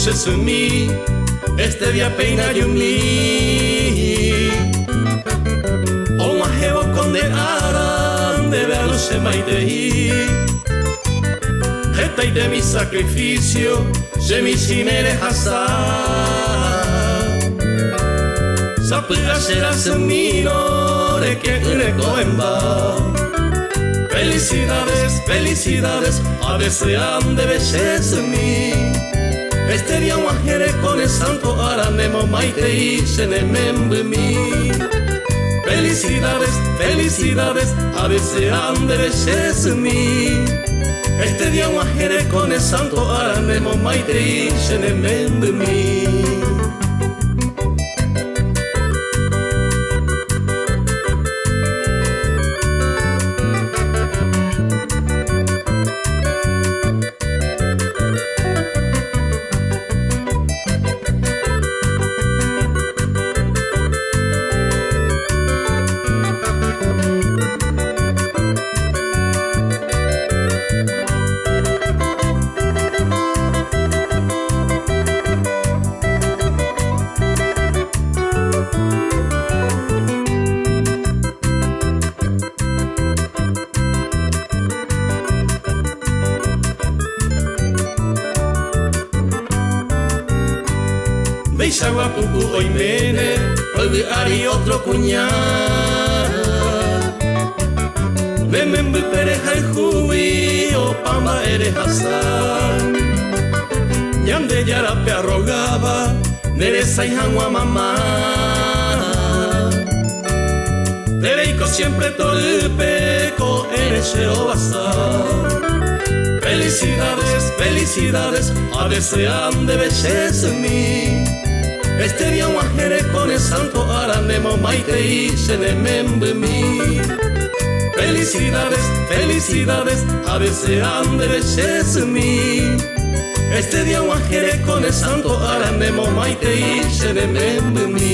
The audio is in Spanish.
sumi, este día peina yumli. O mahebo condenaran de ver luz maitei. Esta de mi sacrificio, se mi simere hasa. Sapura será semino de que recoemba. Felicidades, felicidades, a desean de belleza en mí. Este día guajere con el santo aranemo maitei se ne membe mi. Felicidades, felicidades, a desean de belleza en mí. Este día guajere con el santo aranemo maitei se ne membe mi. Beishagua pupu hoy mene, hoy hari otro cuñar. Memembe pereja el jubi, o pamba eres hasar. Yande yarape arrogaba, neresa y jangua mamá. Tereico siempre tolpeco, eres basar. Felicidades, felicidades, a desean de belleza en mí. Este día guajere con el santo aranemo maitei se ne membe mi. Felicidades, felicidades, a desean de belleza en mí. Este día guajere con el santo aranemo maitei se ne membe mi.